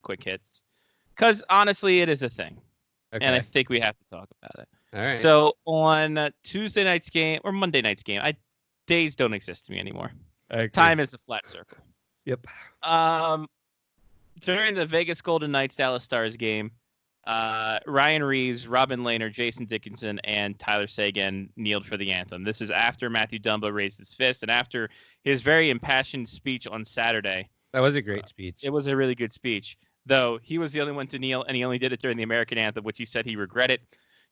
quick hits, because honestly, it is a thing, and I Okay. think we have to talk about it. All right. So on Tuesday night's game or Monday night's game, days don't exist to me anymore. I agree. Time is a flat circle. Yep. Um, During the Vegas Golden Knights Dallas Stars game, Ryan Reeves, Robin Lehner, Jason Dickinson, and Tyler Seguin kneeled for the anthem. This is after Matthew Dumba raised his fist and after his very impassioned speech on Saturday. That was a great speech. It was a really good speech, though he was the only one to kneel, and he only did it during the American anthem, which he said he regretted.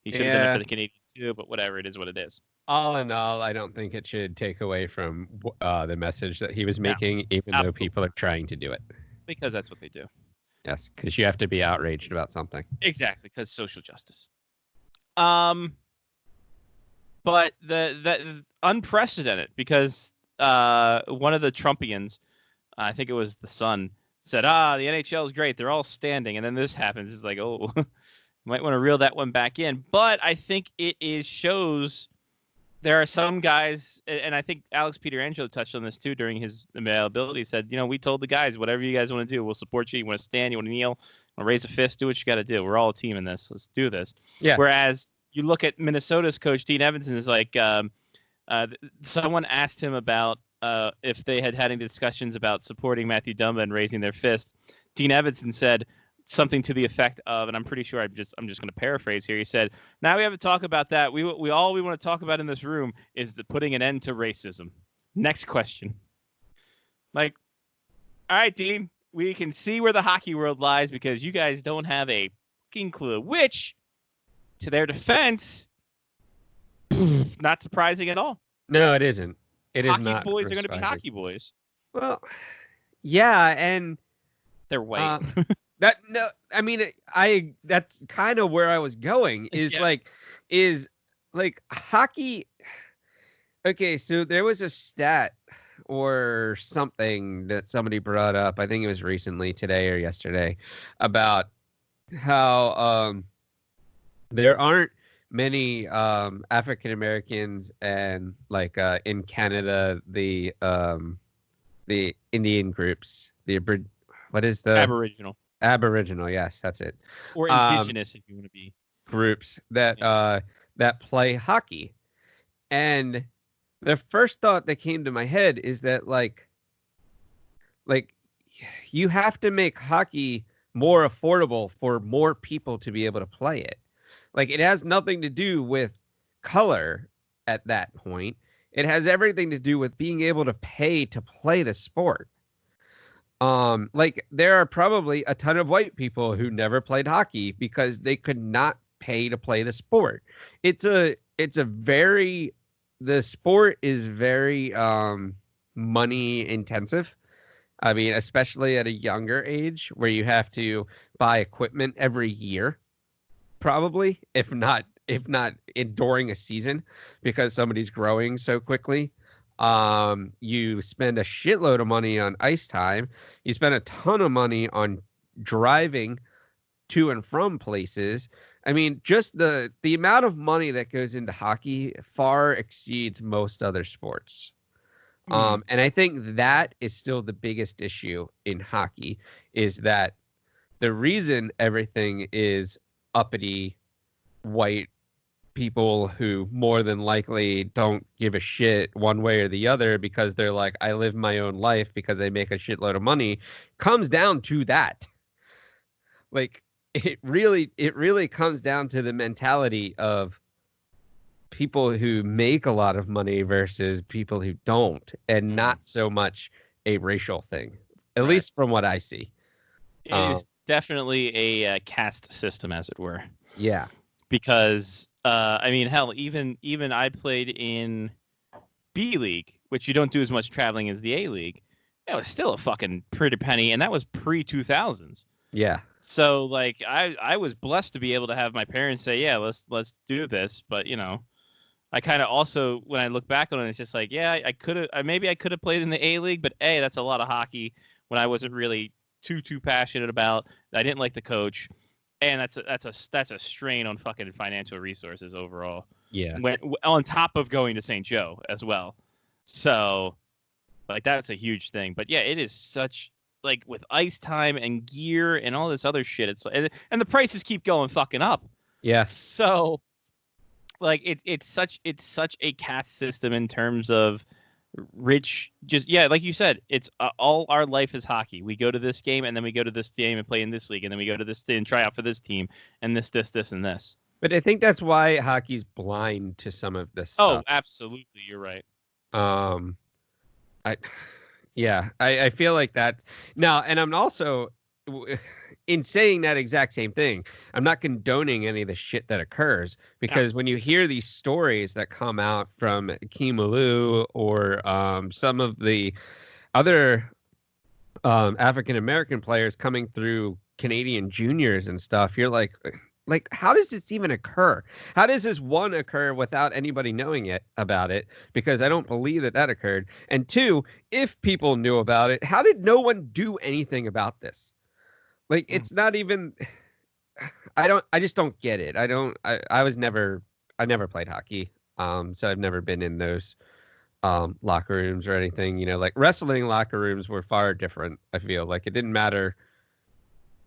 He should have done it for the Canadian too, but whatever, it is what it is. All in all, I don't think it should take away from the message that he was making, even though people are trying to do it. Because that's what they do. Yes, because you have to be outraged about something. Exactly, because social justice. But the unprecedented, because one of the Trumpians, I think it was the Sun, said, the NHL is great. They're all standing. And then this happens. It's like, oh, might want to reel that one back in. But I think it shows there are some guys, and I think Alex Pietrangelo touched on this too during his availability. He said, we told the guys, whatever you guys want to do, we'll support you. You want to stand, you want to kneel, want to raise a fist, do what you got to do. We're all a team in this. Let's do this. Yeah. Whereas you look at Minnesota's coach, Dean Evanson, is like, someone asked him about if they had any discussions about supporting Matthew Dumba and raising their fist. Dean Evanson said something to the effect of, and I'm pretty sure I'm just going to paraphrase here. He said, "Now we have to talk about that. We all we want to talk about in this room is putting an end to racism." Next question. Like, all right, Dean, we can see where the hockey world lies because you guys don't have a fucking clue. Which, to their defense, not surprising at all. No, it isn't. It is not. Hockey boys are going to be hockey boys. Well, yeah, and they're white. That's kind of where I was going. Is hockey. Okay, so there was a stat or something that somebody brought up. I think it was recently, today or yesterday, about how there aren't many African Americans, and in Canada the Indian groups, what is the Aboriginal, yes, that's it. Or indigenous, if you want to be. Groups that that play hockey. And the first thought that came to my head is that like you have to make hockey more affordable for more people to be able to play it. Like, it has nothing to do with color at that point. It has everything to do with being able to pay to play the sport. There are probably a ton of white people who never played hockey because they could not pay to play the sport. The sport is very money intensive. I mean, especially at a younger age where you have to buy equipment every year, probably, if not during a season, because somebody's growing so quickly. You spend a shitload of money on ice time. You spend a ton of money on driving to and from places. I mean, just the amount of money that goes into hockey far exceeds most other sports. And I think that is still the biggest issue in hockey, is that the reason everything is uppity white people who more than likely don't give a shit one way or the other because they're like, I live my own life because I make a shitload of money, comes down to that. Like, it really comes down to the mentality of people who make a lot of money versus people who don't, and not so much a racial thing, at least from what I see. It is definitely a caste system, as it were. Yeah. Because I mean, hell, even I played in B League, which you don't do as much traveling as the A League. That was still a fucking pretty penny, and that was pre-2000s. Yeah. So like, I was blessed to be able to have my parents say, yeah, let's do this. But I kind of also, when I look back on it, it's just like, yeah, I could have, maybe I could have played in the A League, but that's a lot of hockey when I wasn't really too passionate about. I didn't like the coach. And that's a strain on fucking financial resources overall. Yeah. On top of going to St. Joe as well. So, that's a huge thing. But yeah, it is such like with ice time and gear and all this other shit. It's and the prices keep going fucking up. Yeah. So like it's such a caste system in terms of rich, just like you said, it's all our life is hockey. We go to this game and then we go to this game and play in this league and then we go to this and try out for this team and this and this. But I think that's why hockey's blind to some of this stuff. Oh, absolutely, you're right. I feel like that now, and I'm also, in saying that exact same thing, I'm not condoning any of the shit that occurs, because when you hear these stories that come out from Kimalu or some of the other African American players coming through Canadian juniors and stuff, you're like, how does this even occur? How does this, one, occur without anybody knowing about it? Because I don't believe that occurred. And two, if people knew about it, how did no one do anything about this? Like, it's not even, I just don't get it. I never played hockey. So I've never been in those locker rooms or anything, like wrestling locker rooms were far different. I feel like it didn't matter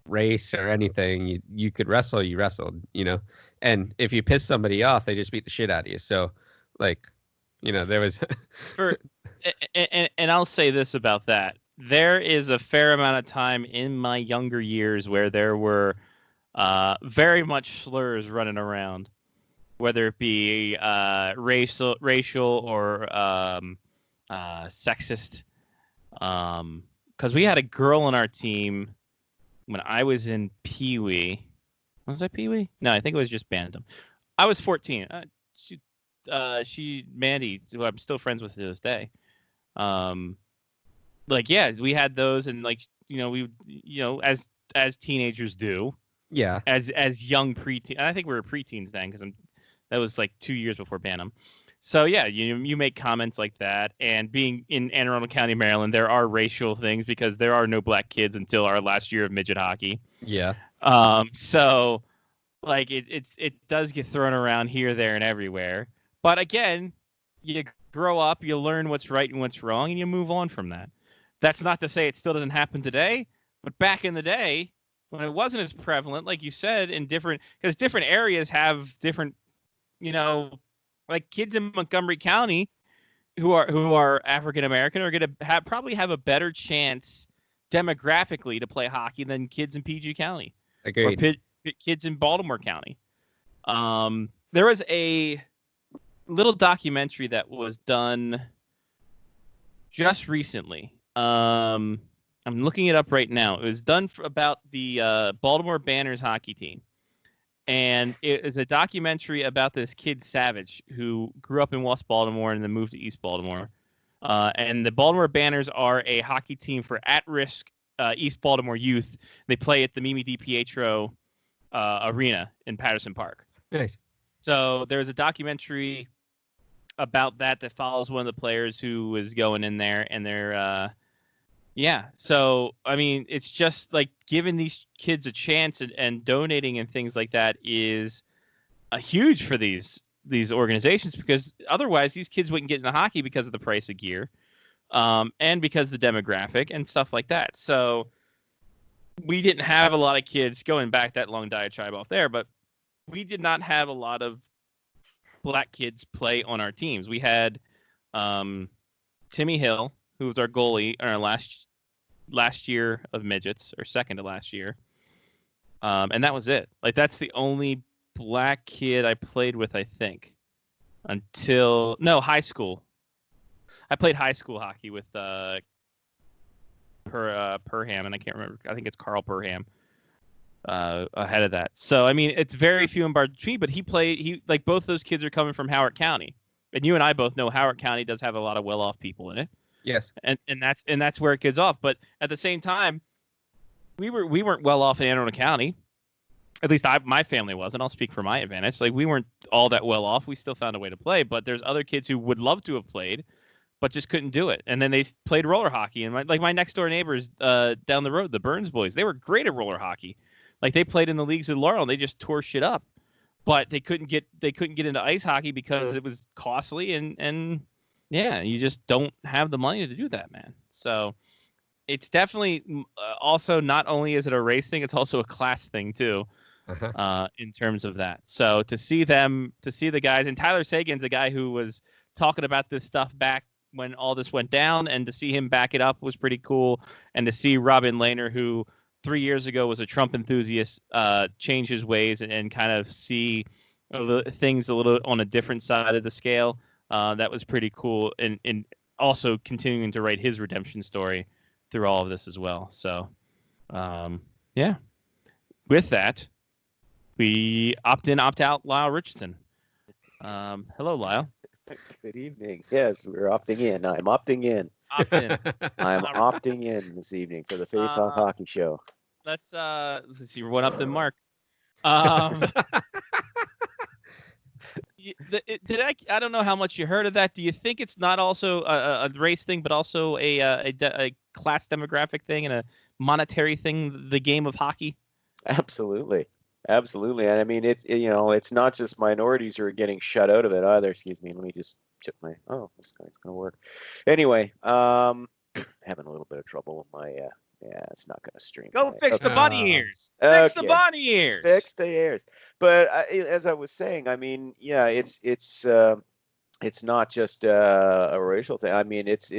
race or anything. You could wrestle, you wrestled, and if you piss somebody off, they just beat the shit out of you. So like, there was and I'll say this about that. There is a fair amount of time in my younger years where there were very much slurs running around, whether it be racial or sexist. Because we had a girl on our team when I was in Pee Wee. Was I Pee Wee? No, I think it was just Bantam. I was 14. She Mandy, who I'm still friends with to this day. We had those, and as teenagers do. Yeah. As young preteen, I think we were preteens then, because that was like 2 years before Bantam. So yeah, you make comments like that, and being in Anne Arundel County, Maryland, there are racial things because there are no black kids until our last year of midget hockey. Yeah. So like it does get thrown around here, there, and everywhere. But again, you grow up, you learn what's right and what's wrong, and you move on from that. That's not to say it still doesn't happen today, but back in the day when it wasn't as prevalent, like you said, because different areas have different, like kids in Montgomery County who are African American are going to probably have a better chance demographically to play hockey than kids in PG County. Agreed. Or kids in Baltimore County. There was a little documentary that was done just recently. I'm looking it up right now. It was done about the Baltimore Banners hockey team. And it is a documentary about this kid, Savage, who grew up in West Baltimore and then moved to East Baltimore. And the Baltimore Banners are a hockey team for at-risk East Baltimore youth. They play at the Mimi DiPietro Arena in Patterson Park. Nice. So there's a documentary about that follows one of the players who was going in there, and they're so I mean, it's just like giving these kids a chance and donating and things like that is huge for these organizations, because otherwise these kids wouldn't get into hockey because of the price of gear, and because of the demographic and stuff like that. So we didn't have a lot of kids, going back that long diatribe off there, but we did not have a lot of black kids play on our teams. We had Timmy Hill, who was our goalie in our last year of midgets, or second to last year. And that was it. Like, that's the only black kid I played with, I think, until high school. I played high school hockey with Perham, and I can't remember. I think it's Carl Perham ahead of that. So I mean, it's very few and far between. But like both those kids are coming from Howard County, and you and I both know Howard County does have a lot of well-off people in it. Yes. And that's where it gets off. But at the same time, we weren't well off in Anne Arundel County. At least my family wasn't. I'll speak for my advantage. Like, we weren't all that well off. We still found a way to play. But there's other kids who would love to have played, but just couldn't do it. And then they played roller hockey. And my next door neighbors down the road, the Burns boys, they were great at roller hockey. Like, they played in the leagues in Laurel, and they just tore shit up. But they couldn't get into ice hockey because it was costly, and yeah, you just don't have the money to do that, man. So it's definitely also not only is it a race thing, it's also a class thing too. In terms of that. So to see the guys, and Tyler Sagan's a guy who was talking about this stuff back when all this went down, and to see him back it up was pretty cool. And to see Robin Lehner, who 3 years ago was a Trump enthusiast, change his ways and kind of see things a little on a different side of the scale, that was pretty cool. And also continuing to write his redemption story through all of this as well. So, yeah. With that, we opt in, opt out, Lyle Richardson. Hello, Lyle. Good evening. Yes, we're opting in. I'm opting in. Opt in. I'm opting in this evening for the Face Off Hockey Show. Let's see. We're one up than Mark. Did I don't know how much you heard of that. Do you think it's not also a race thing, but also a class demographic thing and a monetary thing? The game of hockey. Absolutely. And I mean, it's not just minorities who are getting shut out of it either. Excuse me. Let me just chip my. Oh, it's going to work. Anyway, having a little bit of trouble with my. Yeah, it's not going to stream. Go fix the bunny ears. Fix the bunny ears. Fix the ears. But as I was saying, I mean, yeah, it's not just a racial thing. I mean, it's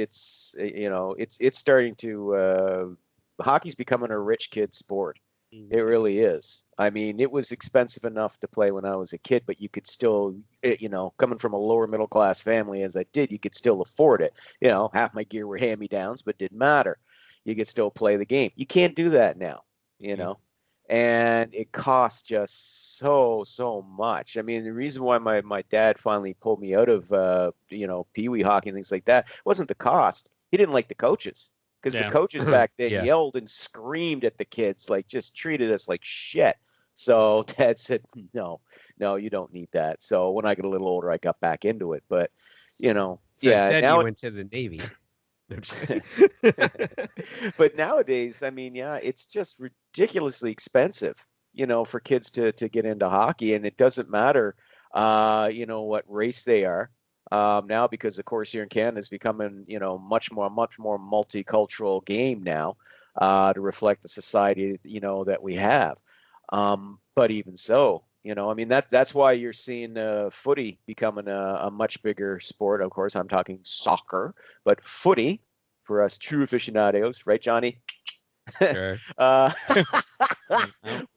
starting to. Hockey's becoming a rich kid sport. It really is. I mean, it was expensive enough to play when I was a kid, but you could still, coming from a lower middle class family as I did, you could still afford it. Half my gear were hand-me-downs, but didn't matter. You could still play the game. You can't do that now, and it costs just so much. I mean, the reason why my dad finally pulled me out of, pee-wee hockey and things like that wasn't the cost. He didn't like the coaches. Because the coaches back then yelled and screamed at the kids, like just treated us like shit. So Dad said, no, you don't need that. So when I got a little older, I got back into it. But, So now you went to the Navy. But nowadays, I mean, it's just ridiculously expensive, for kids to get into hockey. And it doesn't matter, what race they are. Now, because of course here in Canada is becoming, much more multicultural game now, to reflect the society, that we have. But even so, I mean, that's why you're seeing footy becoming a much bigger sport. Of course, I'm talking soccer, but footy for us true aficionados, right, Johnny? Sure. What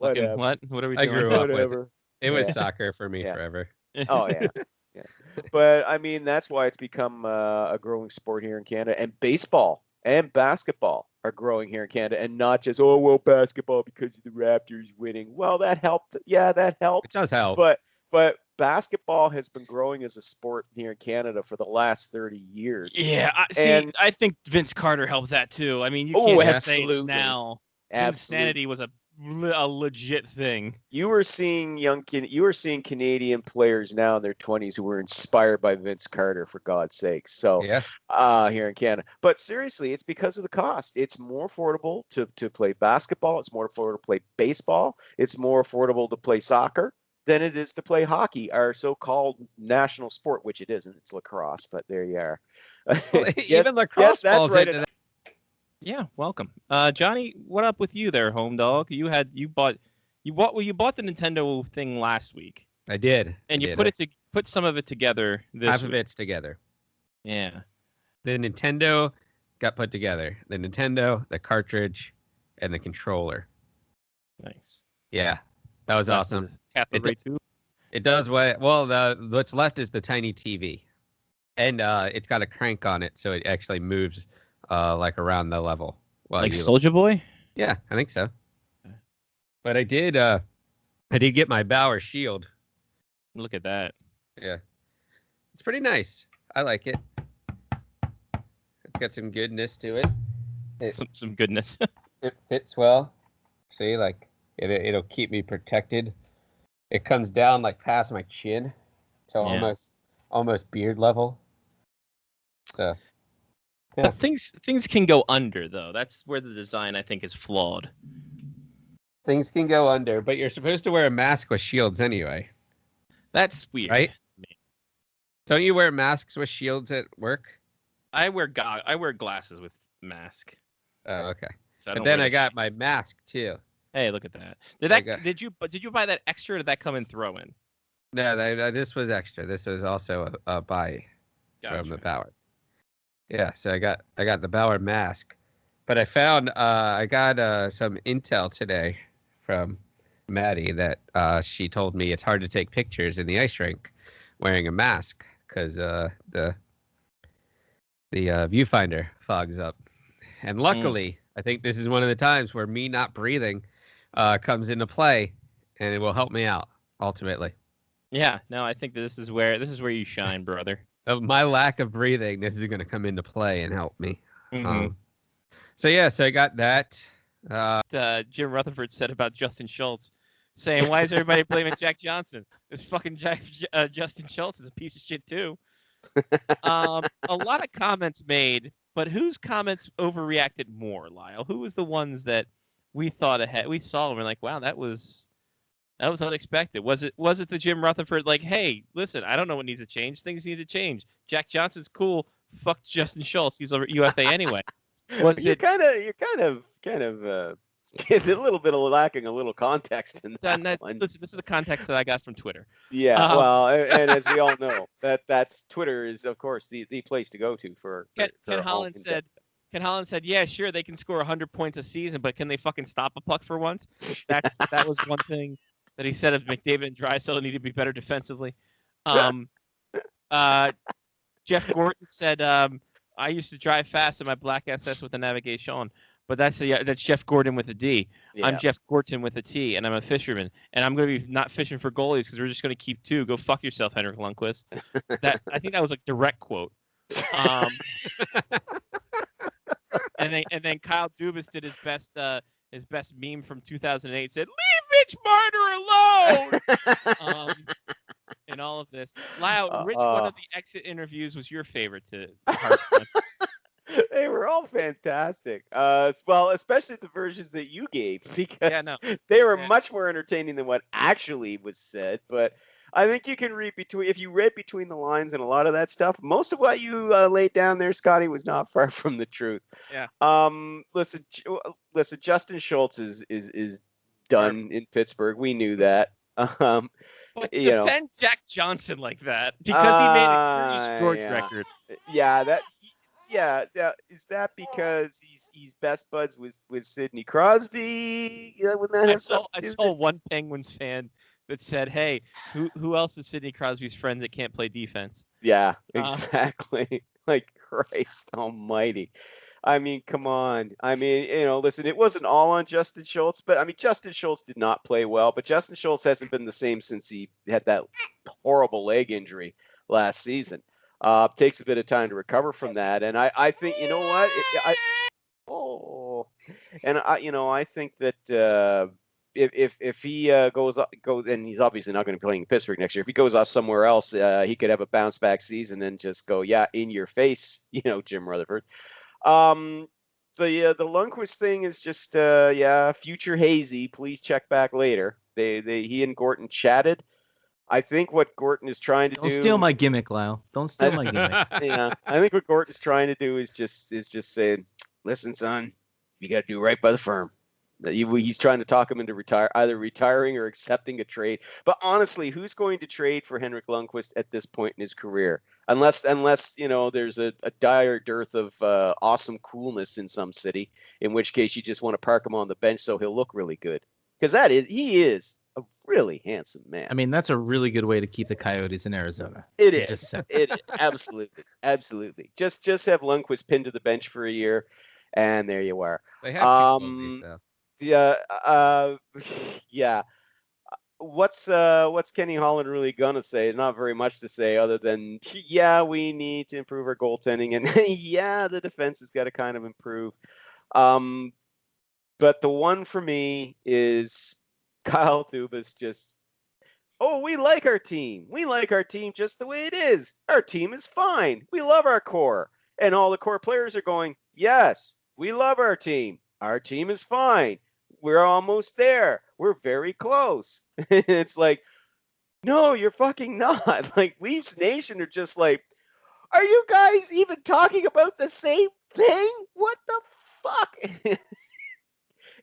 are we doing? I grew up with it. It was soccer for me forever. Oh yeah. Yeah. But I mean, that's why it's become a growing sport here in Canada, and baseball and basketball are growing here in Canada, and not just basketball because of the Raptors winning. Well, that helped. Yeah, that helped. It does help. But basketball has been growing as a sport here in Canada for the last 30 years. Yeah, I think Vince Carter helped that too. I mean, you can't say it's now. Insanity was a legit thing. You were seeing Canadian players now in their 20s who were inspired by Vince Carter, for God's sake. So here in Canada. But seriously, it's because of the cost. It's more affordable to play basketball. It's more affordable to play baseball. It's more affordable to play soccer than it is to play hockey, our so-called national sport, which it isn't. It's lacrosse, but there you are. Well, even lacrosse falls into that. Yeah, welcome, Johnny. What up with you there, home dog? You bought the Nintendo thing last week. I did, and you put some of it together. Half of it's together. Yeah, the Nintendo got put together. The Nintendo, the cartridge, and the controller. Nice. Yeah, that was awesome. It does what? Well, what's left is the tiny TV, and it's got a crank on it, so it actually moves. Like around the level. Like Soulja Boy? Yeah, I think so. But I did get my Bauer shield. Look at that. Yeah. It's pretty nice. I like it. It's got some goodness to it. Some goodness. It fits well. See, like it'll keep me protected. It comes down like past my chin to almost beard level. So yeah. But things can go under, though. That's where the design, I think, is flawed. Things can go under, but you're supposed to wear a mask with shields anyway. That's weird. Right? Don't you wear masks with shields at work? I wear glasses with mask. Oh, okay. So But then I got my mask too. Hey, look at that. Did you buy that extra, or did that come in throw-in? No, this was extra. This was also a buy from the Bauer. Yeah, so I got the Bauer mask, but I found I got some intel today from Maddie that she told me it's hard to take pictures in the ice rink wearing a mask because the viewfinder fogs up. And luckily, I think this is one of the times where me not breathing comes into play, and it will help me out ultimately. Yeah, no, I think this is where you shine, brother. My lack of breathing, this is going to come into play and help me. Mm-hmm. So I got that. Jim Rutherford said about Justin Schultz, saying, "Why is everybody blaming Jack Johnson? This fucking Justin Schultz is a piece of shit too." A lot of comments made, but whose comments overreacted more, Lyle? Who was the ones that we thought ahead? We saw and we're like, "Wow, that was unexpected." Was it the Jim Rutherford like, "Hey, listen, I don't know what needs to change. Things need to change. Jack Johnson's cool. Fuck Justin Schultz. He's a UFA anyway." You're kind of a little bit of lacking a little context in that one. Listen, this is the context that I got from Twitter. Yeah, well, and as we all know, that's Twitter is of course the place to go to for Ken Holland said. Ken Holland said, "Yeah, sure, they can score 100 points a season, but can they fucking stop a puck for once?" That was one thing that he said of McDavid and Draisaitl need to be better defensively. Jeff Gordon said, "I used to drive fast in my black SS with the navigation," but that's Jeff Gordon with a D. Yeah. I'm Jeff Gorton with a T, and I'm a fisherman, and I'm going to be not fishing for goalies because we're just going to keep two. Go fuck yourself, Henrik Lundqvist. I think that was a direct quote. And then Kyle Dubas did his best meme from 2008. Said, "Leave Mitch Marner alone." In all of this, Lyle, which one of the exit interviews was your favorite to heart? They were all fantastic. Well, especially the versions that you gave, because they were much more entertaining than what actually was said. But I think you can read if you read between the lines and a lot of that stuff, most of what you laid down there, Scotty, was not far from the truth. Yeah. Listen, Justin Schultz is done in Pittsburgh. We knew that. But defend Jack Johnson like that because he made a Curious George record. Yeah, is that because he's best buds with Sidney Crosby? I saw one Penguins fan that said, "Hey, who else is Sidney Crosby's friend that can't play defense?" Yeah, exactly. Like, Christ almighty. I mean, come on. I mean, listen, it wasn't all on Justin Schultz, but I mean, Justin Schultz did not play well, but Justin Schultz hasn't been the same since he had that horrible leg injury last season. Takes a bit of time to recover from that. And I think, you know what? I think that if he goes, and he's obviously not going to be playing in Pittsburgh next year. If he goes off somewhere else, he could have a bounce back season and just go, in your face, Jim Rutherford. The Lundqvist thing is just future hazy. Please check back later. He and Gorton chatted. I think what Gorton is trying to do. Don't steal my gimmick, Lyle. Don't steal my gimmick. Yeah, I think what Gorton's trying to do is just saying, "Listen, son, you got to do right by the firm." He's trying to talk him into either retiring or accepting a trade. But honestly, who's going to trade for Henrik Lundqvist at this point in his career? Unless there's a dire dearth of awesome coolness in some city, in which case you just want to park him on the bench so he'll look really good. Because he is a really handsome man. I mean, that's a really good way to keep the Coyotes in Arizona. It is. It is. Absolutely. Just have Lundqvist pinned to the bench for a year, and there you are. They have two though. Yeah. What's Kenny Holland really gonna say? Not very much to say other than we need to improve our goaltending, and the defense has got to kind of improve. But the one for me is Kyle Dubas just, we like our team. We like our team just the way it is. Our team is fine. We love our core. And all the core players are going, yes, we love our team. Our team is fine. We're almost there. We're very close. It's like, no, you're fucking not. Like, Leafs Nation are just like, are you guys even talking about the same thing? What the fuck?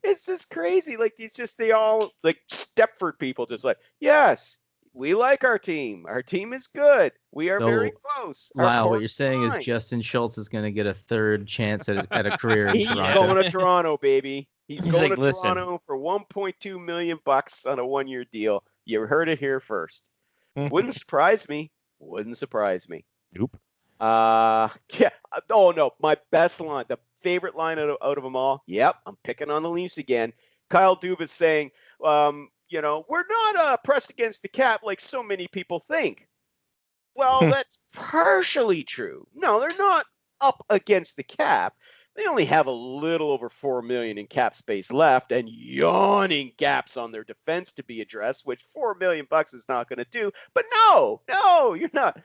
It's just crazy. Like they all like Stepford people just like, yes, we like our team. Our team is good. We are very So, close. Wow, what you're saying is Justin Schultz is going to get a third chance at a career in He's Toronto. going to Toronto, baby. He's going like, to listen. Toronto for $1.2 million on a 1-year deal. You heard it here first. Wouldn't surprise me. Wouldn't surprise me. Nope. Yeah. Oh no, my best line, the favorite line out of them all. Yep, I'm picking on the Leafs again. Kyle Dubas saying, we're not pressed against the cap like so many people think. Well, that's partially true. No, they're not up against the cap. They only have a little over $4 million in cap space left, and yawning gaps on their defense to be addressed, which $4 million is not going to do. But no, you're not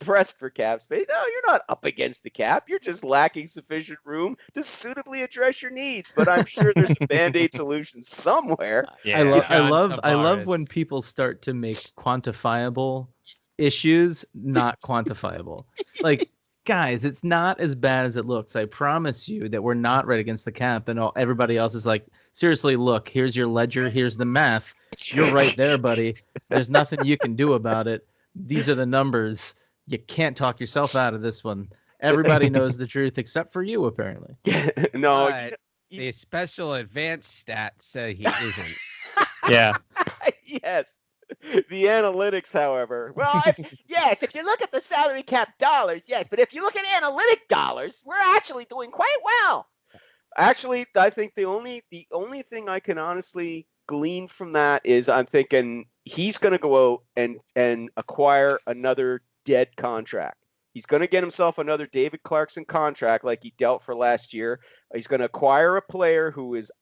pressed for cap space. No, you're not up against the cap. You're just lacking sufficient room to suitably address your needs. But I'm sure there's a Band-Aid solution somewhere. I love Tavares. when people start to make quantifiable issues not quantifiable. Like, guys, it's not as bad as it looks. I promise you that we're not right against the cap, and everybody else is like, seriously, look, here's your ledger, here's the math. You're right there, buddy. There's nothing you can do about it. These are the numbers. You can't talk yourself out of this one. Everybody knows the truth except for you, apparently. No, But the special advanced stats say he isn't. Yeah. yes. The analytics, however, well, if you look at the salary cap dollars, yes, but if you look at analytic dollars, we're actually doing quite well. Actually, I think the only thing I can honestly glean from that is I'm thinking he's going to go out and acquire another dead contract. He's going to get himself another David Clarkson contract like he dealt for last year. He's going to acquire a player who is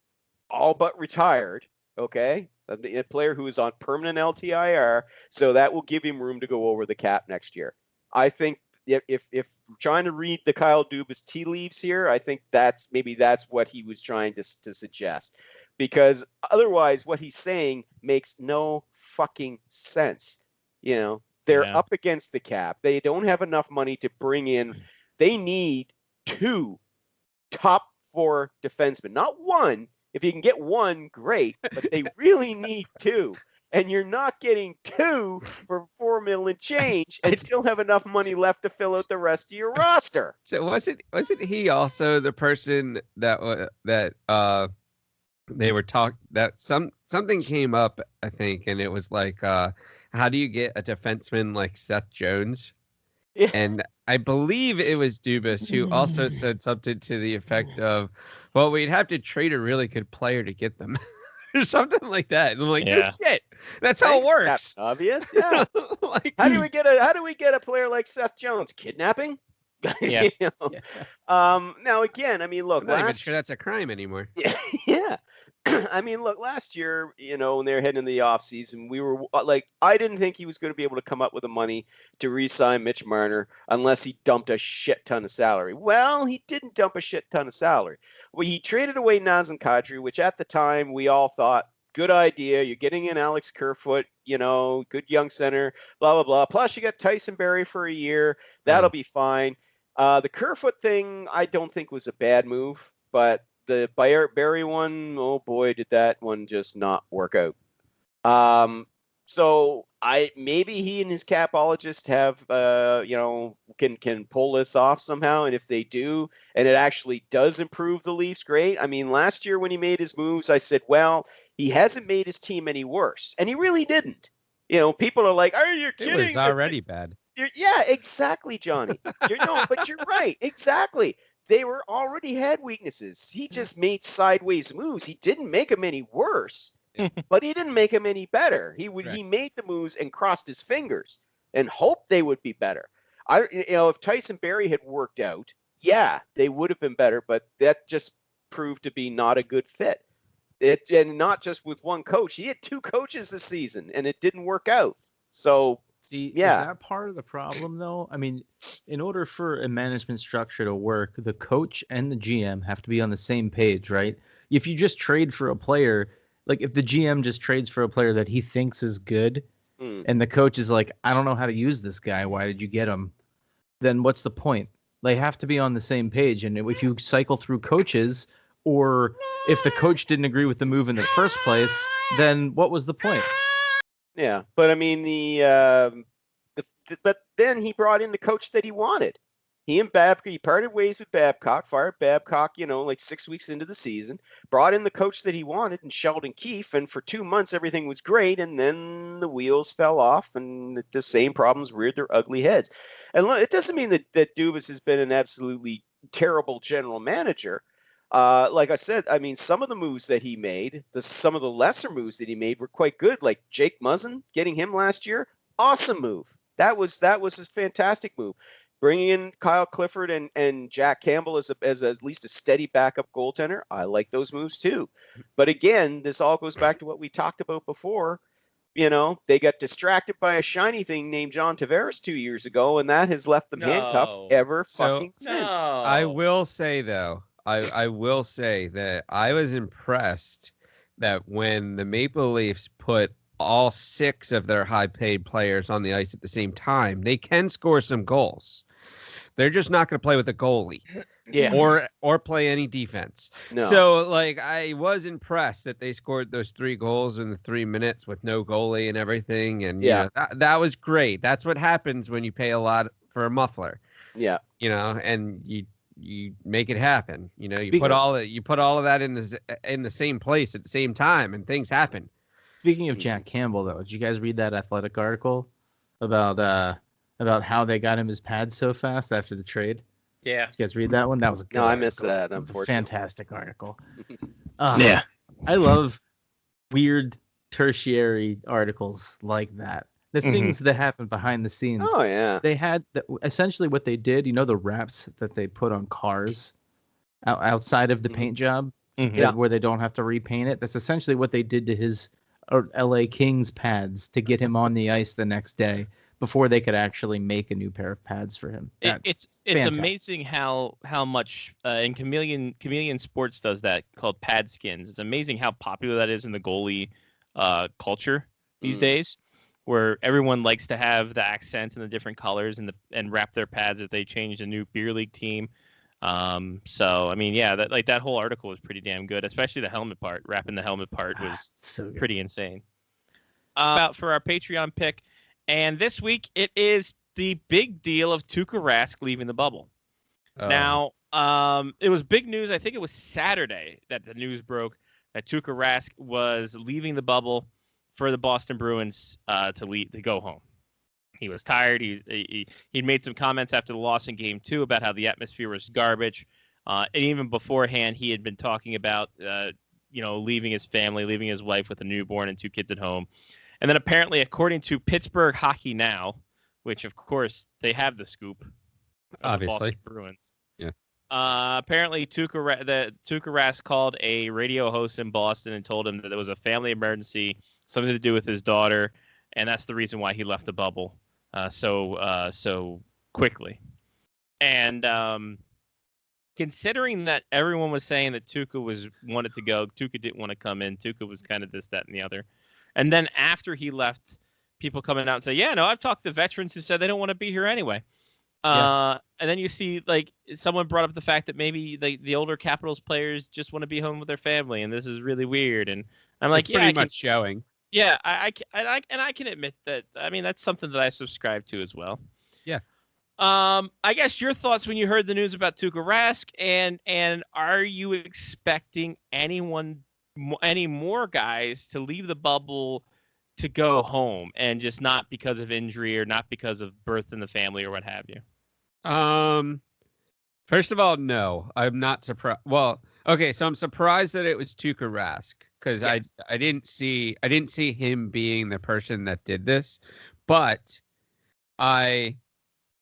all but retired, okay? A player who is on permanent LTIR, so that will give him room to go over the cap next year. I think if trying to read the Kyle Dubas tea leaves here, I think that's what he was trying to suggest, because otherwise what he's saying makes no fucking sense. They're up against the cap. They don't have enough money to bring in. They need 2 top 4 defensemen, not one. If you can get one, great, but they really need 2. And you're not getting 2 for $4 million change and still have enough money left to fill out the rest of your roster. So wasn't he also the person that they were talking that something came up, I think, and it was like, how do you get a defenseman like Seth Jones? Yeah. And I believe it was Dubas who also said something to the effect of, well, we'd have to trade a really good player to get them. Or something like that. And I'm like, no shit. That's how it works. That's obvious. Yeah. Like, How do we get a player like Seth Jones? Kidnapping? Yeah. Now again, I mean, look, I'm not even sure that's a crime anymore. Yeah. I mean, look, last year, when they were heading into the offseason, we were like, I didn't think he was going to be able to come up with the money to re-sign Mitch Marner unless he dumped a shit ton of salary. Well, he didn't dump a shit ton of salary. Well, he traded away Nazem Kadri, which at the time we all thought, good idea. You're getting in Alex Kerfoot, good young center, blah, blah, blah. Plus, you got Tyson Barrie for a year. That'll be fine. The Kerfoot thing, I don't think was a bad move, but the Barrie one, oh boy, did that one just not work out. So maybe he and his capologist have, can pull this off somehow. And if they do, and it actually does improve the Leafs, great. I mean, last year when he made his moves, I said, well, he hasn't made his team any worse. And he really didn't. People are like, are you kidding? It was already bad. Yeah, exactly, Johnny. But you're right. Exactly. They were already had weaknesses. He just made sideways moves. He didn't make them any worse, but he didn't make them any better. He made the moves and crossed his fingers and hoped they would be better. If Tyson Barrie had worked out, yeah, they would have been better, but that just proved to be not a good fit. And not just with one coach. He had 2 coaches this season, and it didn't work out. So, See, yeah. Is that part of the problem, though? I mean, in order for a management structure to work, the coach and the GM have to be on the same page, right? If you just trade for a player, like if the GM just trades for a player that he thinks is good, and the coach is like, I don't know how to use this guy. Why did you get him? Then what's the point? They have to be on the same page. And if you cycle through coaches, or if the coach didn't agree with the move in the first place, then what was the point? Yeah, but I mean but then he brought in the coach that he wanted. He parted ways with Babcock, fired Babcock, like 6 weeks into the season, brought in the coach that he wanted in Sheldon Keefe, and for 2 months everything was great, and then the wheels fell off, and the same problems reared their ugly heads. And it doesn't mean that Dubas has been an absolutely terrible general manager. Like I said, I mean, some of the moves that he made, some of the lesser moves that he made were quite good, like Jake Muzzin, getting him last year, awesome move. That was a fantastic move. Bringing in Kyle Clifford and Jack Campbell as at least a steady backup goaltender, I like those moves too. But again, this all goes back to what we talked about before. They got distracted by a shiny thing named John Tavares 2 years ago, and that has left them handcuffed fucking since. I will say, though, I will say that I was impressed that when the Maple Leafs put all 6 of their high-paid players on the ice at the same time, they can score some goals. They're just not going to play with a goalie, or play any defense. No. So, I was impressed that they scored those 3 goals in the 3 minutes with no goalie and everything, and that was great. That's what happens when you pay a lot for a muffler. Yeah, and you make it happen. You put all of that in the same place at the same time, and things happen. Speaking of Jack Campbell, though, did you guys read that Athletic article about how they got him his pads so fast after the trade? Yeah. Did you guys read that one? That was a good No, article. I missed that, It was a unfortunately. fantastic article. Yeah. I love weird tertiary articles like that. The things that happen behind the scenes. Oh, yeah. They had essentially what they did, the wraps that they put on cars outside of the paint job, where they don't have to repaint it. That's essentially what they did to his LA Kings pads to get him on the ice the next day before they could actually make a new pair of pads for him. It's amazing how much and Chameleon Sports does that, called pad skins. It's amazing how popular that is in the goalie culture these days, where everyone likes to have the accents and the different colors and wrap their pads if they change a new beer league team. So I mean, yeah, that whole article was pretty damn good, especially the helmet part. Wrapping the helmet part was so good. Pretty insane. About for our Patreon pick, and this week it is the big deal of Tuukka Rask leaving the bubble. Now, it was big news. I think it was Saturday that the news broke that Tuukka Rask was leaving the bubble for the Boston Bruins to go home. He was tired. He'd made some comments after the loss in Game 2 about how the atmosphere was garbage. And even beforehand, he had been talking about, leaving his family, leaving his wife with a newborn and 2 kids at home. And then apparently, according to Pittsburgh Hockey Now, which, of course, they have the scoop of Obviously. the Boston Bruins. Yeah. Apparently, Tuukka Rask called a radio host in Boston and told him that there was a family emergency, something to do with his daughter, and that's the reason why he left the bubble so quickly. And considering that everyone was saying that Tuukka wanted to go, Tuukka didn't want to come in, Tuukka was kind of this, that, and the other. And then after he left, people coming out and say, yeah, no, I've talked to veterans who said they don't want to be here anyway. And then you see, someone brought up the fact that maybe the older Capitals players just want to be home with their family, and this is really weird. And I'm like, it's pretty much showing. Yeah, I can admit that. I mean, that's something that I subscribe to as well. Yeah. I guess your thoughts when you heard the news about Tuukka Rask, and are you expecting any more guys to leave the bubble to go home, and just not because of injury or not because of birth in the family or what have you? First of all, no, I'm not surprised. Well, okay, so I'm surprised that it was Tuukka Rask, because yes. I didn't see him being the person that did this, but I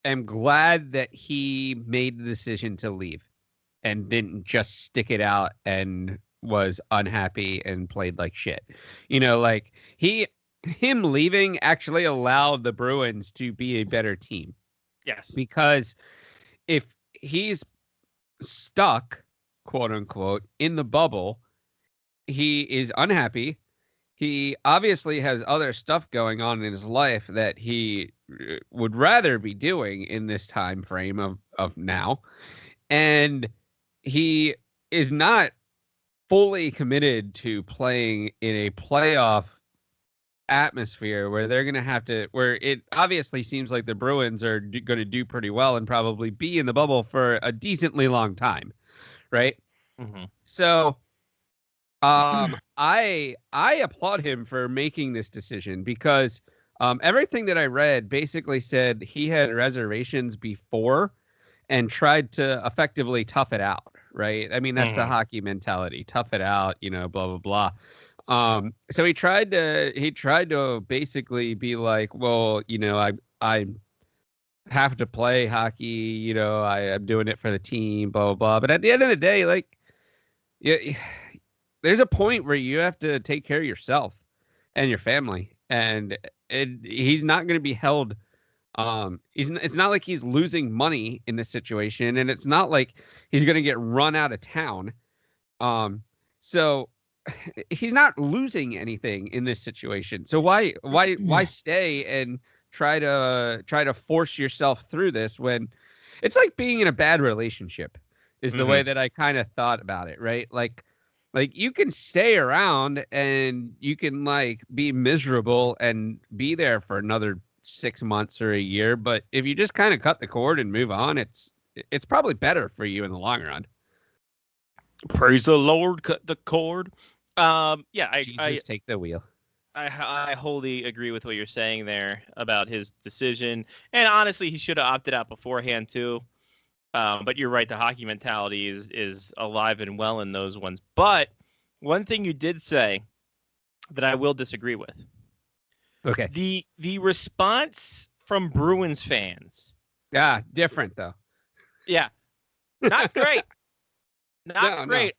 am glad that he made the decision to leave and didn't just stick it out and was unhappy and played like shit. Him leaving actually allowed the Bruins to be a better team. Yes. Because if he's stuck, quote unquote, in the bubble, he is unhappy. He obviously has other stuff going on in his life that he would rather be doing in this time frame of now. And he is not fully committed to playing in a playoff atmosphere where they're going to have to, where it obviously seems like the Bruins are going to do pretty well and probably be in the bubble for a decently long time, right? Mm-hmm. So I applaud him for making this decision because everything that I read basically said he had reservations before and tried to effectively tough it out, right? I mean, that's the hockey mentality, tough it out, blah, blah, blah. So he tried to basically be like, well, I have to play hockey, I'm doing it for the team, blah, blah, blah. But at the end of the day, like, yeah, there's a point where you have to take care of yourself and your family, and he's not going to be held. It's not like he's losing money in this situation, and it's not like he's going to get run out of town. So he's not losing anything in this situation. So why stay and try to force yourself through this when it's like being in a bad relationship is the way that I kind of thought about it, right? Like you can stay around and you can like be miserable and be there for another 6 months or a year, but if you just kind of cut the cord and move on, it's probably better for you in the long run. Praise the Lord, cut the cord. Jesus, take the wheel. I wholly agree with what you're saying there about his decision, and honestly, he should have opted out beforehand too. But you're right, the hockey mentality is alive and well in those ones. But one thing you did say that I will disagree with. Okay. The response from Bruins fans. Yeah, different though. Yeah. Not great. Not great. No.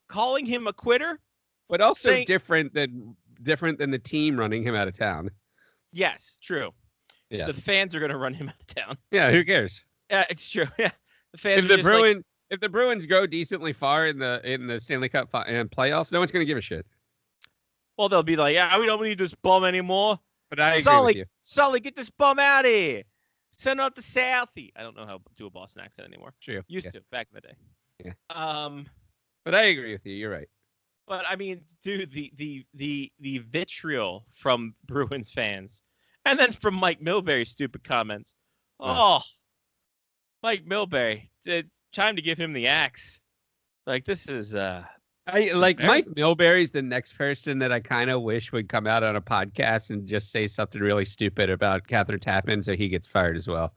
Calling him a quitter. But also different than the team running him out of town. Yes, true. Yeah. The fans are going to run him out of town. Yeah, who cares? Yeah, it's true. Yeah. The fans if the Bruins go decently far in the Stanley Cup and playoffs, no one's going to give a shit. Well, they'll be like, yeah, we don't need this bum anymore. But I agree with you. Sully, get this bum out of here. Send him up to Southie. I don't know how to do a Boston accent anymore. True. Used to back in the day. Yeah. But I agree with you. You're right. But I mean, dude, the vitriol from Bruins fans, and then from Mike Milbury's stupid comments. Oh, Mike Milbury, it's time to give him the axe. Like this is Mike Milbury's the next person that I kind of wish would come out on a podcast and just say something really stupid about Catherine Tappan so he gets fired as well.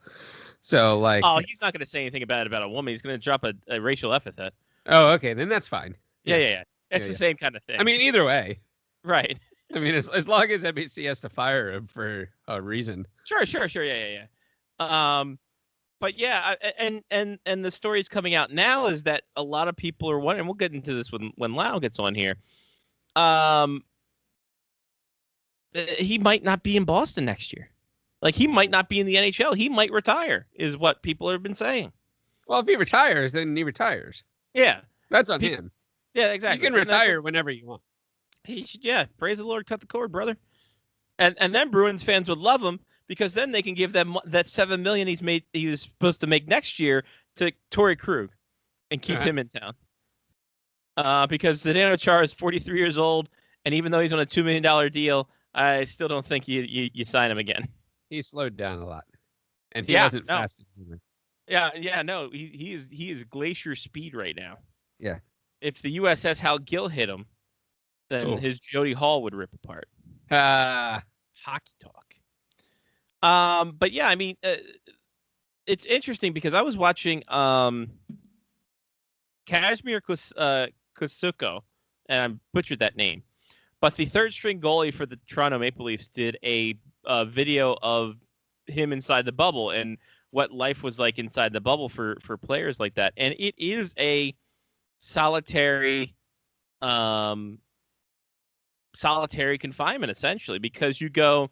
So like, oh, he's not going to say anything about a woman. He's going to drop a racial epithet. Oh, okay, then that's fine. Yeah. It's the same kind of thing. I mean, either way. Right. I mean, as long as NBC has to fire him for a reason. Sure. Yeah. But yeah, and the stories coming out now is that a lot of people are wondering. We'll get into this when Lau gets on here. He might not be in Boston next year. Like he might not be in the NHL. He might retire, is what people have been saying. Well, if he retires, then he retires. Yeah, that's on him. Yeah, exactly. You can retire whenever you want. He should, praise the Lord, cut the cord, brother. And then Bruins fans would love him because then they can give them that $7 million he was supposed to make next year to Torrey Krug and keep him in town. Because Zdeno Chara is 43 years old, and even though he's on a $2 million deal, I still don't think you sign him again. He slowed down a lot, and he wasn't fast. No, he is glacier speed right now. Yeah. If the USS Hal Gill hit him, then his Jody Hall would rip apart. Hockey talk. But yeah, I mean, it's interesting because I was watching Kazimir Kusuko, and I butchered that name, but the third string goalie for the Toronto Maple Leafs did a video of him inside the bubble and what life was like inside the bubble for players like that, and it is a solitary confinement essentially, because you go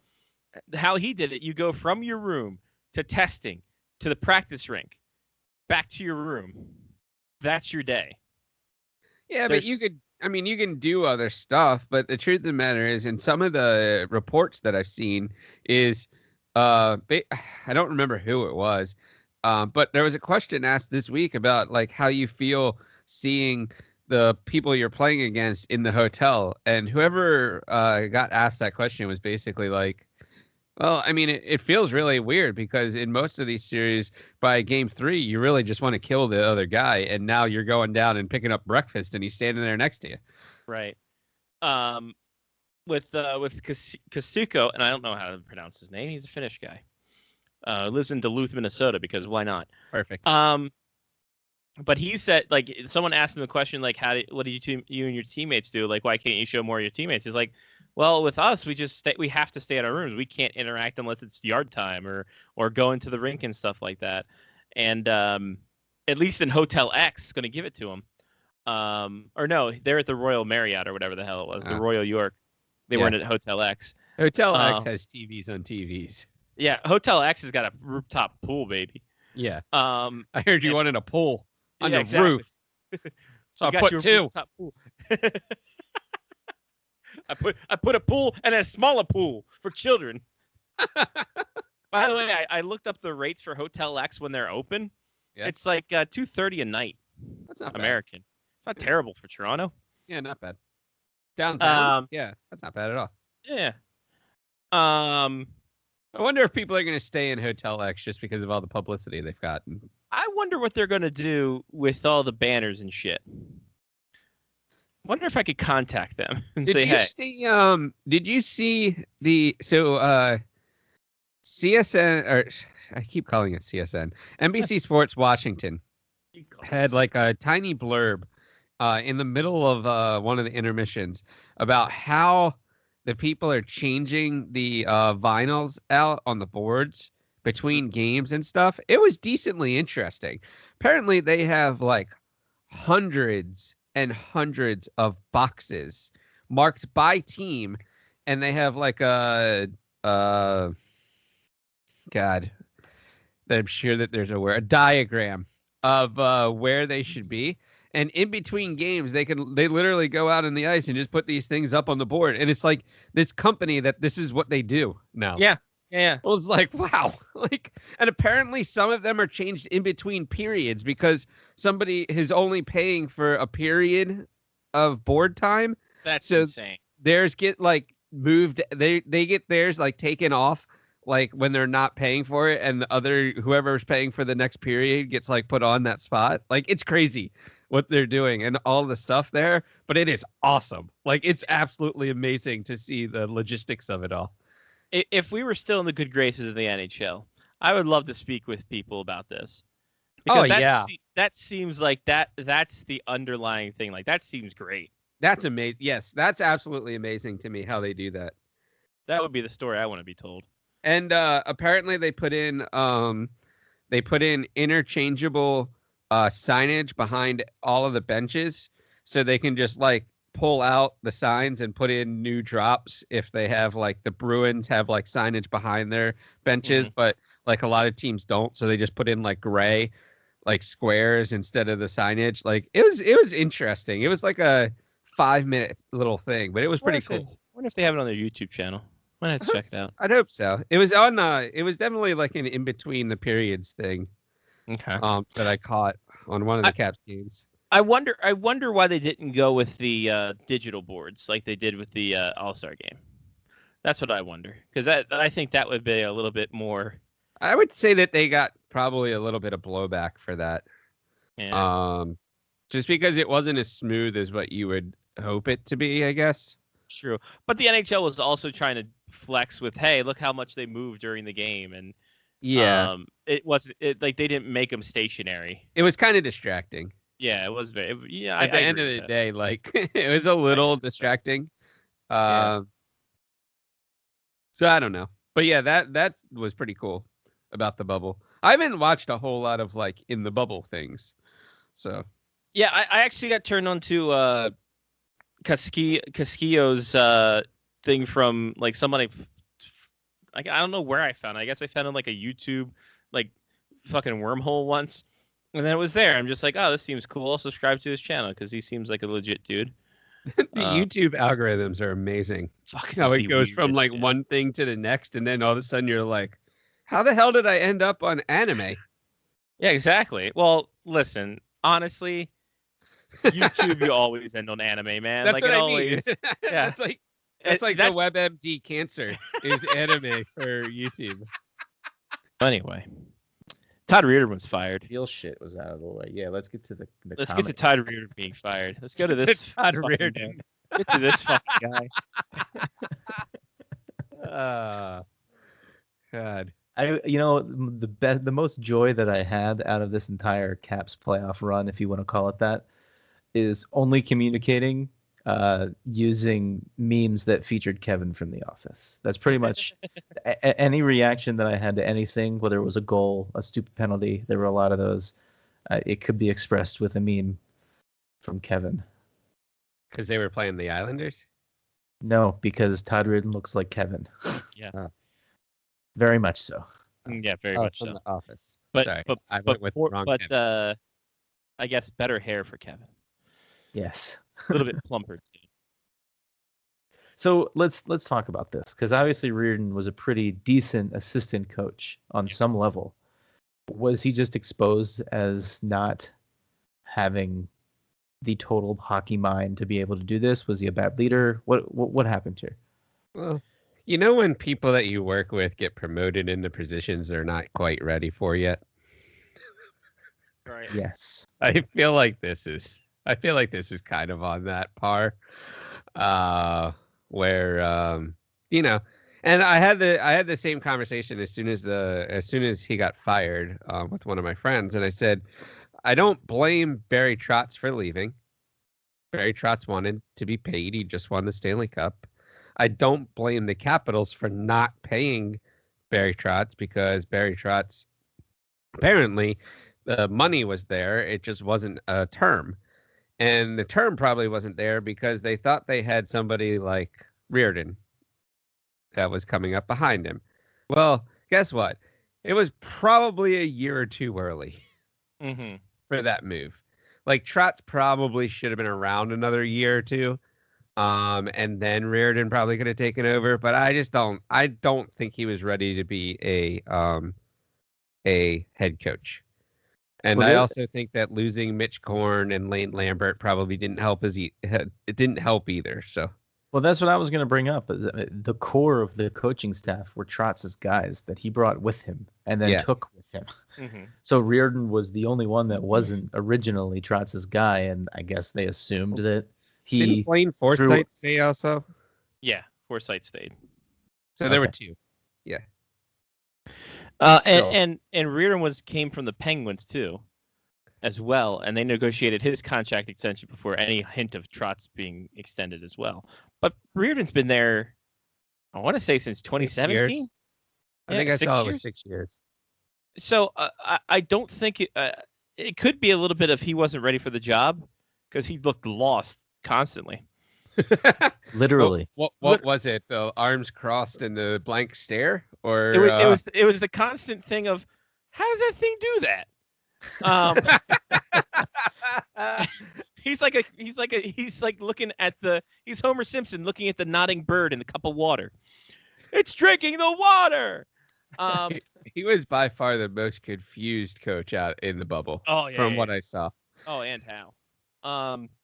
how he did it. You go from your room to testing to the practice rink, back to your room. That's your day. Yeah, but you can do other stuff, but the truth of the matter is, in some of the reports that I've seen, is I don't remember who it was, but there was a question asked this week about like how you feel seeing the people you're playing against in the hotel, and whoever got asked that question was basically like, well, I mean, it feels really weird because in most of these series, by game 3, you really just want to kill the other guy, and now you're going down and picking up breakfast, and he's standing there next to you. Right. With Kostuko, and I don't know how to pronounce his name. He's a Finnish guy. Lives in Duluth, Minnesota, because why not? Perfect. But he said, like, someone asked him a question, like, what do you and your teammates do? Like, why can't you show more of your teammates? He's like, well, with us, we have to stay in our rooms. We can't interact unless it's yard time or go into the rink and stuff like that. And at least in Hotel X, going to give it to him. Or no, they're at the Royal Marriott or whatever the hell it was, the Royal York. They weren't at Hotel X. Hotel X has TVs on TVs. Yeah, Hotel X has got a rooftop pool, baby. Yeah. I heard you wanted a pool on the exactly. roof. So I put 2. Pool. I put a pool and a smaller pool for children. By the way, I looked up the rates for Hotel X when they're open. Yeah. It's like $230 a night. That's not American. Bad. It's not terrible for Toronto. Yeah, not bad. Downtown. Yeah, that's not bad at all. Yeah. I wonder if people are going to stay in Hotel X just because of all the publicity they've gotten. I wonder what they're going to do with all the banners and shit. Wonder if I could contact them and say, hey. Did you see CSN, or I keep calling it CSN, NBC Sports Washington had like a tiny blurb in the middle of one of the intermissions about how the people are changing the vinyls out on the boards between games and stuff. It was decently interesting. Apparently, they have like hundreds and hundreds of boxes marked by team, and they have like a God, I'm sure that there's a diagram of where they should be. And in between games, they literally go out on the ice and just put these things up on the board. And it's like this company that this is what they do now. Yeah. Yeah. Well, it's like, wow. And apparently some of them are changed in between periods because somebody is only paying for a period of board time. That's insane. Theirs get like moved. They get theirs like taken off like when they're not paying for it. And whoever's paying for the next period gets like put on that spot. Like, it's crazy what they're doing and all the stuff there, but it is awesome. Like, it's absolutely amazing to see the logistics of it all. If we were still in the good graces of the NHL, I would love to speak with people about this. Because that seems like that's the underlying thing. Like, that seems great. That's amazing. Yes, that's absolutely amazing to me how they do that. That would be the story I want to be told. And apparently they put in interchangeable signage behind all of the benches, so they can just like pull out the signs and put in new drops if they have like the Bruins have like signage behind their benches, but like a lot of teams don't, so they just put in like gray like squares instead of the signage. Like, it was interesting. It was like a 5-minute little thing, but it was pretty cool. I wonder if they have it on their YouTube channel. Might have to check it out. I'd hope so. It was on it was definitely like an in between the periods thing. Okay. That I caught on one of the Caps games. I wonder why they didn't go with the digital boards like they did with the All-Star game. That's what I wonder, because I think that would be a little bit more. I would say that they got probably a little bit of blowback for that. Yeah. Just because it wasn't as smooth as what you would hope it to be, I guess. True, but the NHL was also trying to flex with, hey, look how much they moved during the game, and it wasn't like they didn't make them stationary. It was kind of distracting. Yeah, it was very. Yeah, at the end of the day, like it was a little distracting. So I don't know, but yeah, that was pretty cool about the bubble. I haven't watched a whole lot of like in the bubble things, so yeah, I actually got turned on to Casquillo's thing from like somebody. I don't know where I found it. I guess I found it on like a YouTube like fucking wormhole once. And then it was there. I'm just like, oh, this seems cool. I'll subscribe to his channel because he seems like a legit dude. The YouTube algorithms are amazing. Fucking how it goes from like one thing to the next, and then all of a sudden you're like, How the hell did I end up on anime? Yeah, exactly. Well, listen, honestly, YouTube, you always end on anime, man. That's like what it I always, mean. yeah. That's like That's the WebMD cancer is anime for YouTube. anyway. Todd Reirden was fired. Real shit was out of the way. Yeah, let's get to the Let's get to comic. Todd Reirden being fired. Let's go to this Todd fucking Reirden. guy. Get to this fucking guy. God. The most joy that I had out of this entire Caps playoff run, if you want to call it that, is only communicating using memes that featured Kevin from The Office. That's pretty much any reaction that I had to anything, whether it was a goal, a stupid penalty. There were a lot of those. It could be expressed with a meme from Kevin. Because they were playing the Islanders? No, because Todd Reirden looks like Kevin. Yeah. Very much so. Yeah, very much from so. The Office. But Sorry, but I but, went with for- the wrong but Kevin. I guess better hair for Kevin. Yes. A little bit plumper too. So let's talk about this, because obviously Reirden was a pretty decent assistant coach on some level. Was he just exposed as not having the total hockey mind to be able to do this? Was he a bad leader? What happened here? Well, you know when people that you work with get promoted into positions they're not quite ready for yet? Right. Yes. I feel like this is kind of on that par. Where and I had the same conversation as soon as he got fired with one of my friends, and I said, I don't blame Barry Trotz for leaving. Barry Trotz wanted to be paid. He just won the Stanley Cup. I don't blame the Capitals for not paying Barry Trotz, because Barry Trotz, apparently the money was there. It just wasn't a term. And the term probably wasn't there because they thought they had somebody like Reirden that was coming up behind him. Well, guess what? It was probably a year or two early for that move. Like, Trotz probably should have been around another year or two. And then Reirden probably could have taken over. But I don't think he was ready to be a head coach. And I also think that losing Mitch Korn and Lane Lambert probably didn't help it didn't help either. So, well, that's what I was going to bring up. The core of the coaching staff were Trotz's guys that he brought with him and then took with him. So Reirden was the only one that wasn't originally Trotz's guy, and I guess they assumed that he. Didn't Blaine Forsythe stay also? Yeah, Forsythe stayed. So there were two. Yeah. And Reirden came from the Penguins too, as well, and they negotiated his contract extension before any hint of Trotz being extended as well. But Reirden's been there, I want to say, since 2017. I think I saw it was 6 years. So I don't think it could be a little bit of he wasn't ready for the job, because he looked lost constantly. Literally. What was it? The arms crossed and the blank stare, or it was the constant thing of, how does that thing do that? He's Homer Simpson looking at the nodding bird in the cup of water. It's drinking the water. He was by far the most confused coach out in the bubble. From what I saw. Oh, and how?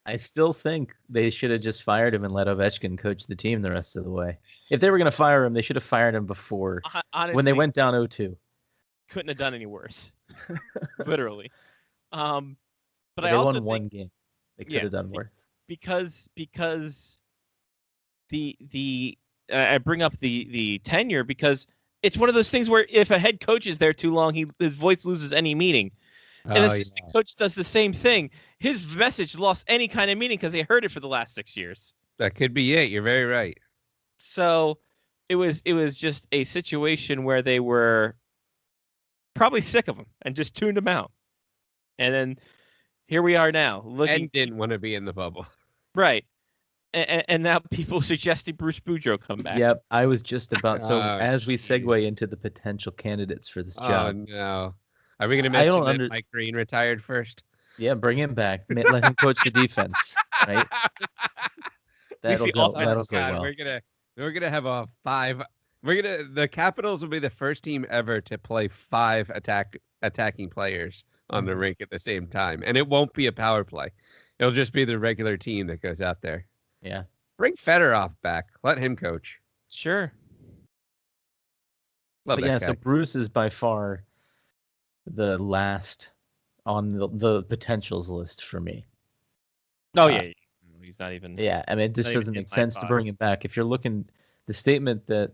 I still think they should have just fired him and let Ovechkin coach the team the rest of the way. If they were going to fire him, they should have fired him before, honestly, when they went down 0-2. Couldn't have done any worse. Literally. But they I also won one game. They could have done worse. Because I bring up the tenure because it's one of those things where if a head coach is there too long, his voice loses any meaning. And assistant coach does the same thing. His message lost any kind of meaning because they heard it for the last 6 years. That could be it. You're very right. So it was just a situation where they were probably sick of him and just tuned him out. And then here we are now. And didn't want to be in the bubble. Right. And now people suggesting Bruce Boudreau come back. Yep, I was just about. So as we segue into the potential candidates for this job. Oh, no. Are we going to mention that Mike Green retired first? Yeah, bring him back. Let him coach the defense, right? That'll go well. We're gonna have a The Capitals will be the first team ever to play 5 attacking players on the rink at the same time, and it won't be a power play. It'll just be the regular team that goes out there. Yeah. Bring Fedorov back. Let him coach. Sure. Love But that yeah, guy. so Bruce is by far the last on the potentials list for me. Oh yeah, he's not even. Yeah, I mean, it just Not even doesn't in make my sense to pod. bring him back. If you're looking, the statement that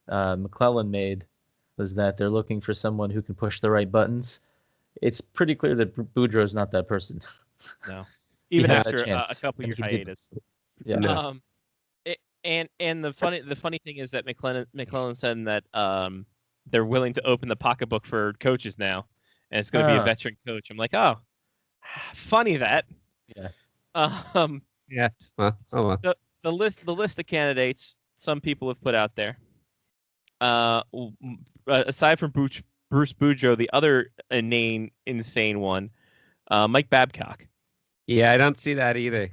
McClellan made was that they're looking for someone who can push the right buttons. It's pretty clear that Boudreaux's not that person. No, even had a after a chance, couple and year he didn't. hiatus. Yeah. No. And the funny thing is that McClellan said that they're willing to open the pocketbook for coaches now, and it's going to be a veteran coach. I'm like, oh, funny that. Yeah. Yeah. Well, oh well. The list of candidates some people have put out there. Aside from Bruce Boudreaux, the other insane one, Mike Babcock. Yeah, I don't see that either.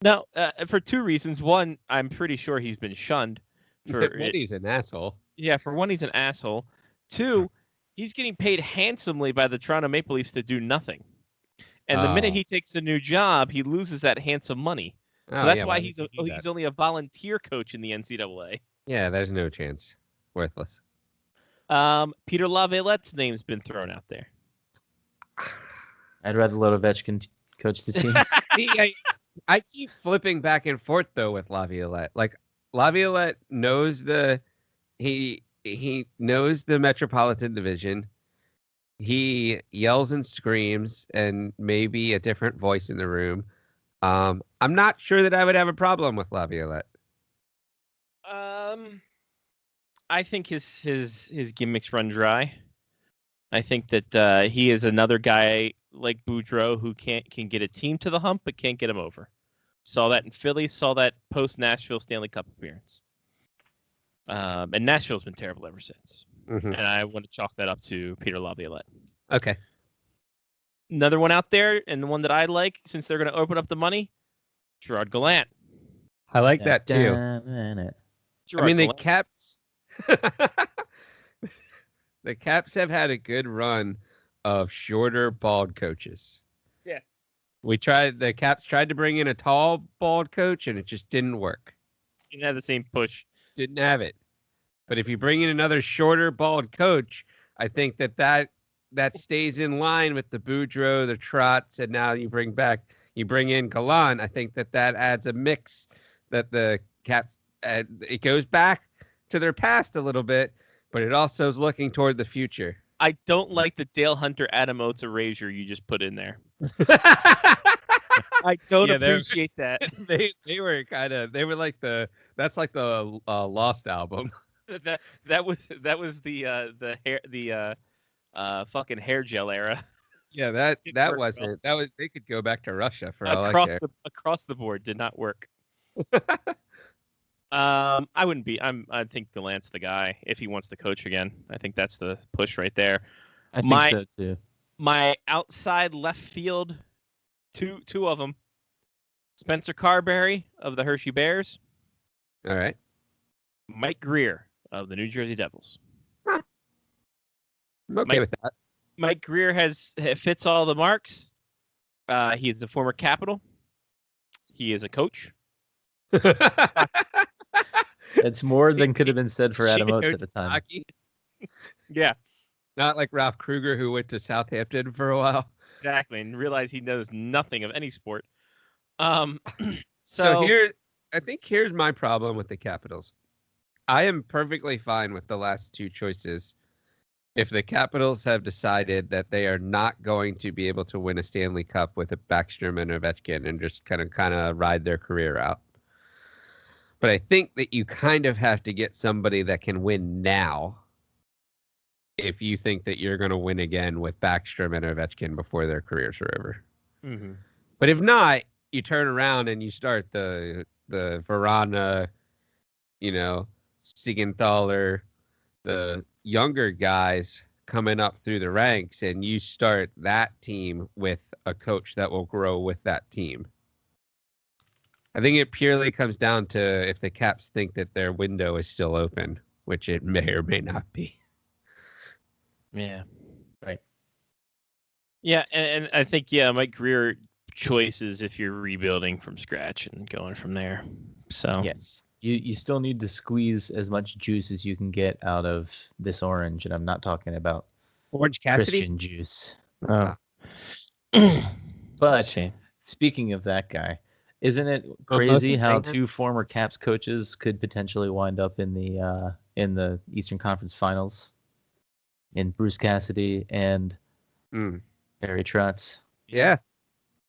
No, for 2 reasons. One, I'm pretty sure he's been shunned. He's an asshole. Yeah, for one, he's an asshole. 2, he's getting paid handsomely by the Toronto Maple Leafs to do nothing. And the minute he takes a new job, he loses that handsome money. So that's why he's only a volunteer coach in the NCAA. Yeah, there's no chance. Worthless. Peter Laviolette's name's been thrown out there. I'd rather let Ovechkin coach the team. I keep flipping back and forth though with Laviolette. Like Laviolette knows he knows the Metropolitan Division. He yells and screams and maybe a different voice in the room. I'm not sure that I would have a problem with Laviolette. I think his gimmicks run dry. I think that he is another guy like Boudreaux who can get a team to the hump but can't get him over. Saw that in Philly. Saw that post Nashville Stanley Cup appearance. And Nashville's been terrible ever since. Mm-hmm. And I want to chalk that up to Peter Laviolette. Okay. Another one out there, and the one that I like, since they're going to open up the money, Gerard Gallant. I like that too. Gerard the Gallant. Caps. The Caps have had a good run of shorter, bald coaches. Yeah. The Caps tried to bring in a tall, bald coach, and it just didn't work. Didn't have the same push. Didn't have it. But if you bring in another shorter, bald coach, I think that stays in line with the Boudreaux, the Trotz, and now you bring in Gallant. I think that adds a mix that the Caps, it goes back to their past a little bit, but it also is looking toward the future. I don't like the Dale Hunter Adam Oates erasure you just put in there. I don't appreciate that. They were like that's like the Lost album. that was the fucking hair gel era. Yeah, that wasn't. That was, they could go back to Russia for all I care. Across the board did not work. I wouldn't be. I think Gallant's the guy if he wants to coach again. I think that's the push right there. I think so too. My outside left field, two of them. Spencer Carberry of the Hershey Bears. All right. Mike Greer of the New Jersey Devils. I'm okay with that. Mike Greer fits all the marks. He is a former Capital. He is a coach. It's more than could have been said for Adam Oates at the time. Hockey. Yeah. Not like Ralph Kruger, who went to Southampton for a while. Exactly, and realized he knows nothing of any sport. So here's my problem with the Capitals. I am perfectly fine with the last two choices if the Capitals have decided that they are not going to be able to win a Stanley Cup with a Backstrom and Ovechkin and just kind of ride their career out. But I think that you kind of have to get somebody that can win now if you think that you're going to win again with Backstrom and Ovechkin before their careers are over. Mm-hmm. But if not, you turn around and you start the Verana, Siegenthaler, the younger guys coming up through the ranks, and you start that team with a coach that will grow with that team. I think it purely comes down to if the Caps think that their window is still open which it may or may not be. Yeah. Right. Yeah, and I think Mike Greer choices if you're rebuilding from scratch and going from there. So Yes. You still need to squeeze as much juice as you can get out of this orange, and I'm not talking about Orange Cassidy. Christian juice. Oh. But See. speaking of that guy, isn't it Well, crazy Moses how Banger? 2 former Caps coaches could potentially wind up in the Eastern Conference Finals? In Bruce Cassidy and Mm. Barry Trotz. Yeah.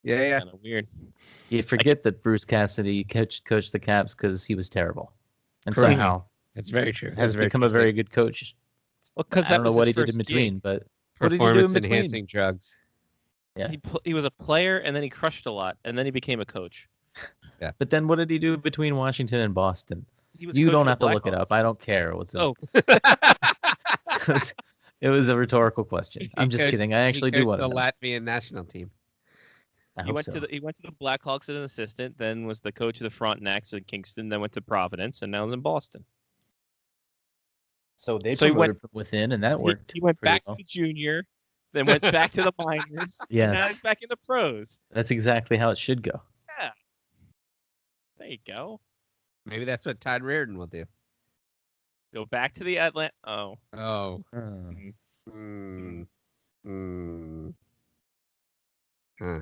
Kind of weird. You forget that Bruce Cassidy coached the Caps because he was terrible, and Correct. somehow That's very true. has That's very become true. a very good coach. Well, because I don't know was what his he did in first between, gig. but what did he do in Performance between? enhancing drugs. Yeah. He was a player, and then he crushed a lot, and then he became a coach. But then what did he do between Washington and Boston? He was You coach don't of the have to look it Blackhawks. up. I don't care. What's Oh, It was a rhetorical question. I'm just kidding. I actually do want to the know. Latvian national team. I he hope went so. to the Blackhawks as an assistant, then was the coach of the Frontenacs at Kingston, then went to Providence, and now he's in Boston. So they So he promoted went- from within, and that worked. He went pretty back well. to junior, then went back to the minors. And now he's Yes, back in the pros. that's exactly how it should go. Yeah. There you go. Maybe that's what Todd Reirden will do. Go back to the Atlanta. Oh. Oh. Hmm. Hmm. Hmm. Huh.